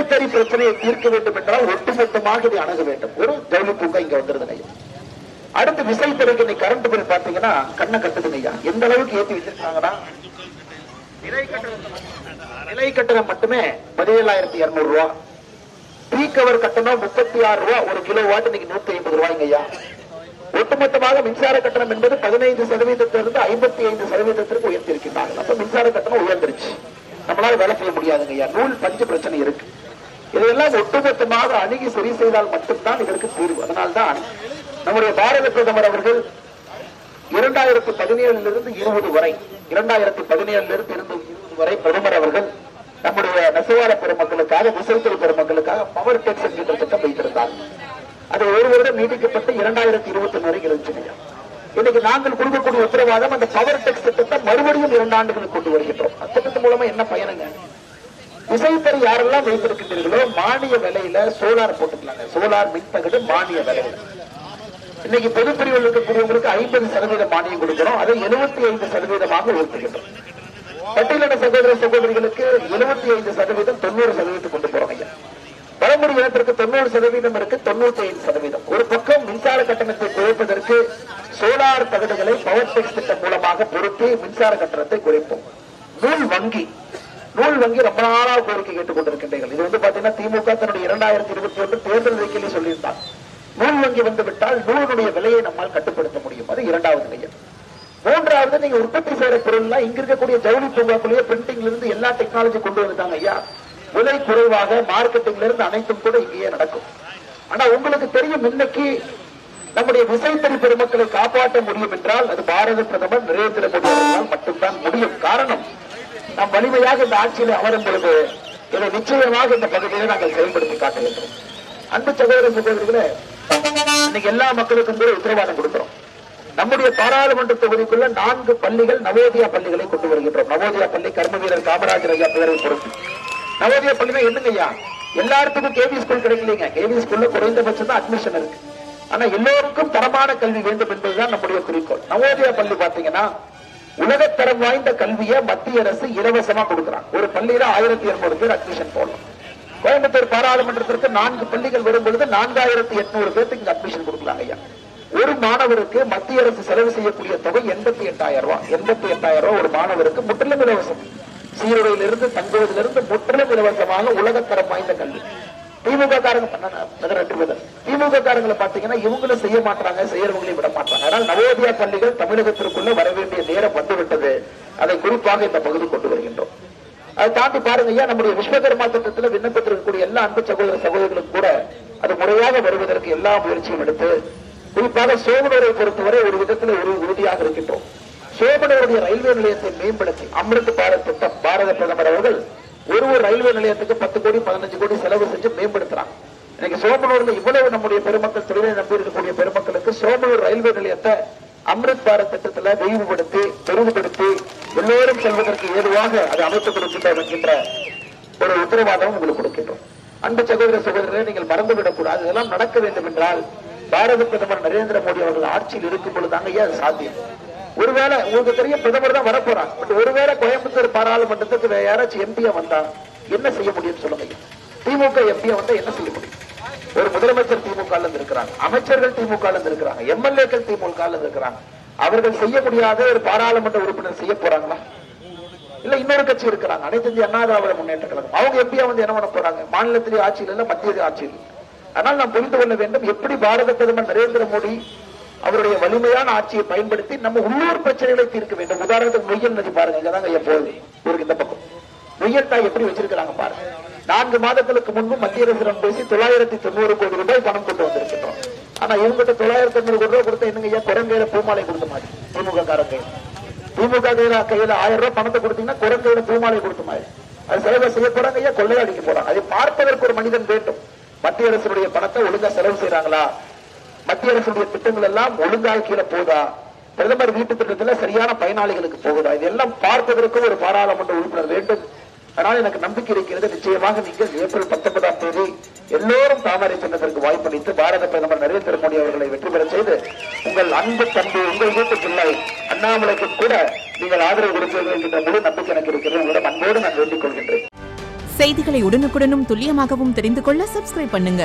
விசைத்தறி பிரச்சனையை தீர்க்க வேண்டும் என்றால் ஒட்டுமொத்தமாக இதை அணுக வேண்டும். ஒரு ஜவுளி பூங்கா இங்க வந்துருதுங்க ஐயா. அடுத்து விசைத்தறிக்கு இன்னைக்கு கரண்ட் பில் பாத்தீங்கன்னா கண்ணை கட்டுதுங்க ஐயா. எந்த அளவுக்கு ஏற்றி வச்சிருக்காங்கன்னா நிலை கட்டணம் மட்டுமே 17,200 ரூபாய், ப்ரீ கவர் கட்டணம் 36 ரூபாய், ஒரு கிலோ வாட் இன்னைக்கு 150 ரூபாய்ங்க ஐயா. ஒட்டுமொத்தமாக மின்சார கட்டணம் என்பது 15% 55% உயர்த்திருக்கிறாங்க. அப்ப மின்சார கட்டணம் உயர்ந்துருச்சு. நம்மளால வேலை செய்ய முடியாதுங்க ஐயா. நூல் பஞ்சு பிரச்சனை இருக்கு. இதையெல்லாம் ஒட்டுமொத்தமாக அணுகி சரி செய்தால் மட்டும்தான் இதற்கு தீர்வு. அதனால்தான் நம்முடைய பாரத பிரதமர் அவர்கள் 2017 20 வரை 2017 வரை பிரதமர் அவர்கள் நம்முடைய நெசவாள பெருமக்களுக்காக விசைத்தறி பெருமக்களுக்காக பவர் டெக்ஸ் என்கின்ற திட்டம் வைத்திருந்தார். அது ஒரு வருடம் நீட்டிக்கப்பட்டு 2021 வரை இருந்துச்சு. இன்னைக்கு நாங்கள் கொடுக்கக்கூடிய உத்தரவாதம் அந்த பவர் டெக்ஸ் திட்டத்தை மறுபடியும் 2 ஆண்டுகளுக்கு கொண்டு வருகின்றோம். அத்திட்டத்தின் மூலமா என்ன பயனுங்க? விசைத்தறி யாரெல்லாம் வைத்திருக்கின்றீர்களோ மானிய விலையில சோலார் போட்டுக்கலாங்க. சோலார் மின்தகடு மானிய விலையில இன்னைக்கு பொதுப்பிரிவில் இருக்கக்கூடியவங்களுக்கு 50% மானியம் கொடுக்கிறோம். அதை 75% உயர்த்துகின்றோம். பட்டியலின சகோதர சகோதரிகளுக்கு 75% 90% கொண்டு போறோம். பழங்குடி இனத்திற்கு 90% இருக்கு, 95%. ஒரு பக்கம் மின்சார கட்டணத்தை குறைப்பதற்கு சோலார் தகடுகளை பவர் டெக்ஸ் திட்டம் மூலமாக பொருத்தி மின்சார கட்டணத்தை குறைப்போம். நூல் வங்கி ரொம்ப நாளாக கோரிக்கை கேட்டுக் கொண்டிருக்கின்றீர்கள். இது பாத்தீங்கன்னா திமுக தன்னுடைய 2021 தேர்தல் அறிக்கையில் சொல்லியிருந்தார். நூல் வங்கி வந்துவிட்டால் நூலுடைய விலையை நம்மால் கட்டுப்படுத்த முடியும். அது 2வது நிலையம். 3வது, நீங்க உற்பத்தி செய்யற பொருள் இங்க இருக்கக்கூடிய ஜவுளி பூங்காக்குள்ளேயே பிரிண்டிங்ல இருந்து எல்லா டெக்னாலஜி கொண்டு வந்துட்டாங்க ஐயா. விலை குறைவாக மார்க்கெட்டிங்ல இருந்து அனைத்தும் கூட இங்கேயே நடக்கும். ஆனா உங்களுக்கு தெரியும், இன்னைக்கு நம்முடைய விசைத்தறி பெருமக்களை காப்பாற்ற முடியும் என்றால் அது பாரத பிரதமர் நரேந்திர மோடி அவர்களால் மட்டும்தான் முடியும். காரணம், நாம் வலிமையாக இந்த ஆட்சியில் அமரும் பொழுது இதை நிச்சயமாக இந்த பகுதியை நாங்கள் செயல்படுத்தி காட்டுகின்றோம். அன்பு சகோதர சகோதரிகளே, இன்னைக்கு எல்லா மக்களுக்கும் கூட உத்தரவாதம் கொடுக்கிறோம். நம்முடைய பாராளுமன்ற தொகுதிக்குள்ள 4 பள்ளிகள் நவோதயா பள்ளிகளை கொண்டு வருகின்றோம். நவோதயா பள்ளி கர்ம வீரர் காமராஜர் ஐயா பெயரை பொறுத்து. நவோதயா பள்ளினா என்னங்க ஐயா? எல்லாருக்கும் கேவி ஸ்கூல் கிடைக்கலீங்க. கேவி ஸ்கூல்ல குறைந்தபட்சம் தான் அட்மிஷன் இருக்கு. ஆனா எல்லோருக்கும் தரமான கல்வி வேண்டும் என்பதுதான் நம்முடைய குறிக்கோள். நவோதயா பள்ளி பாத்தீங்கன்னா உலகத்தரம் வாய்ந்த கல்வியை மத்திய அரசு இலவசமா கொடுக்கிறாங்க. ஒரு பள்ளியில 1200 பேர் அட்மிஷன் போடலாம். கோயம்புத்தூர் பாராளுமன்றத்திற்கு 4 பள்ளிகள் வரும்பொழுது 4800 பேருக்கு அட்மிஷன் கொடுக்கலாங்க ஐயா. ஒரு மாணவருக்கு மத்திய அரசு செலவு செய்யக்கூடிய தொகை 88,000 ரூபாய். 88,000 ரூபாய் ஒரு மாணவருக்கு முற்றிலும் இலவசம். சீருடையிலிருந்து தங்குவதிலிருந்து முற்றிலும் இலவசமாக உலகத்தரம் வாய்ந்த கல்வி. திமுக காரங்களை பாத்தீங்கன்னா இவங்களும் செய்ய மாட்டாங்க, செய்யறவங்களையும் விட மாட்டாங்க. அதனால் நவோதயா பள்ளிகள் தமிழகத்திற்குள்ள வர வேண்டிய நேரம் வந்துவிட்டது. அதை குறிப்பாக இந்த பகுதி கொண்டு வருகின்றோம். அதை தாண்டி பாருங்க ஐயா, நம்முடைய விஸ்வகர்மா திட்டத்தில் விண்ணப்பத்திற்கக்கூடிய எல்லா அன்பு சகோதர சகோதரர்களுக்கும் கூட அது முறையாக வருவதற்கு எல்லா முயற்சியும் எடுத்து, குறிப்பாக சோமனூரை பொறுத்தவரை ஒரு விதத்தில் ஒரு உறுதியாக இருக்கின்றோம். சோமனூருடைய ரயில்வே நிலையத்தை மேம்படுத்தி அமிர்த் பாரத் திட்டம் பாரத பிரதமர் அவர்கள் ஒரு ரயில்வே நிலையத்துக்கு 10 கோடி 15 கோடி செலவு செஞ்சு மேம்படுத்துறாங்க. இன்னைக்கு சோமனூர்ல இவ்வளவு நம்முடைய பெருமக்கள் தொழிலை நம்பி இருக்கக்கூடிய பெருமக்களுக்கு சோமனூர் ரயில்வே நிலையத்தை அமிர்த் பாரத் திட்டத்தில் விரிவுபடுத்தி பெரிதுபடுத்தி எல்லோரும் செல்வதற்கு ஏதுவாக அதை அமைத்துக் கொடுக்கின்றோம் என்கின்ற ஒரு உத்தரவாதம் உங்களுக்கு கொடுக்கின்றோம். அன்பு சகோதர சகோதரர்களை நீங்கள் மறந்துவிடக் கூடாது. இதெல்லாம் நடக்க வேண்டும் என்றால் பாரத பிரதமர் நரேந்திர மோடி அவர்கள் ஆட்சியில் இருக்கும் பொழுதுதாங்க ஐயா அது சாத்தியம். ஒருவேளை உங்களுக்கு தெரிய பிரதமர் தான் வரப்போறாங்க. பட் ஒருவேளை கோயம்புத்தூர் பாராளுமன்றத்துக்கு வேற யாராச்சும் எம்பியா வந்தா என்ன செய்ய முடியும் சொல்லுங்க? திமுக எம்பியா வந்தா என்ன செய்ய முடியும்? ஒரு முதலமைச்சர் திமுக இருக்கிறாங்க, அமைச்சர்கள் திமுக இருக்கிறாங்க, எம்எல்ஏக்கள் திமுக இருக்கிறாங்க. அவர்கள் செய்ய முடியாத ஒரு பாராளுமன்ற உறுப்பினர் செய்ய போறாங்களா? இல்ல இன்னொரு கட்சி இருக்கிறாங்க, அனைத்து இந்திய அண்ணா திராவிட முன்னேற்ற கழகம். அவங்க எம்பியா வந்து என்ன பண்ண போறாங்க? மாநிலத்திலேயே ஆட்சியில் இல்ல, மத்திய ஆட்சியில். ஆனால் நாம் புரிந்து கொள்ள வேண்டும், எப்படி பாரத பிரதமர் நரேந்திர மோடி அவருடைய வலிமையான ஆட்சியை பயன்படுத்தி நம்ம உள்ளூர் பிரச்சனைகளை தீர்க்க வேண்டும். உதாரணத்துக்கு நொய்யல் நதி பாருங்க, இங்கதாங்க எப்போது இவருக்கு இந்த பக்கம் நொய்யல் தாய் எப்படி வச்சிருக்கிறாங்க பாருங்க. 4 மாதங்களுக்கு முன்பு மத்திய அரசிடம் பேசி 990 கோடி ரூபாய் பணம் கொண்டு வந்திருக்கிறோம். ஆனா இவங்கிட்ட 990 கோடி ரூபாய் கொடுத்த என்னங்க ஐயா? குரங்கையில பூமாலை கொடுத்த மாதிரி. திமுக காரங்க திமுக கையில 1000 ரூபாய் பணத்தை கொடுத்தீங்கன்னா குரங்கையில பூமாலை கொடுத்த மாதிரி. அது செலவு செய்ய போறாங்க ஐயா, கொள்ளையடிக்க போறாங்க. அதை பார்ப்பதற்கு ஒரு மனிதன் வேண்டும். மத்திய அரசுடைய பணத்தை ஒழுங்கா செலவு செய்யறாங்களா? மத்திய அரசுடைய திட்டங்கள் எல்லாம் ஒழுங்காக கீழே போதா? பிரதமர் வீட்டு திட்டத்தில் சரியான பயனாளிகளுக்கு போகுதா? இதெல்லாம் பார்ப்பதற்கு ஒரு பாராளுமன்ற உறுப்பினர் வேண்டும். அதனால எனக்கு நம்பிக்கை இருக்கிறது, நிச்சயமாக நீங்கள் ஏப்ரல் 19ஆம் தேதி எல்லோரும் தாமரை சின்னத்திற்கு வாய்ப்பளித்து பாரத பிரதமர் நரேந்திர மோடி அவர்களை வெற்றி பெற செய்து உங்கள் அன்பு தம்பி உங்கள் வீட்டு பிள்ளை அண்ணாமலைக்கு கூட நீங்கள் ஆதரவு கொடுப்பீர்கள் என்கின்ற முழு நம்பிக்கை எனக்கு இருக்கிறது. உங்களிடம் அன்போடு நான் வேண்டிக் கொள்கின்றேன். செய்திகளை உடனுக்குடனும் துல்லியமாகவும் தெரிந்து கொள்ள சப்ஸ்கிரைப் பண்ணுங்க.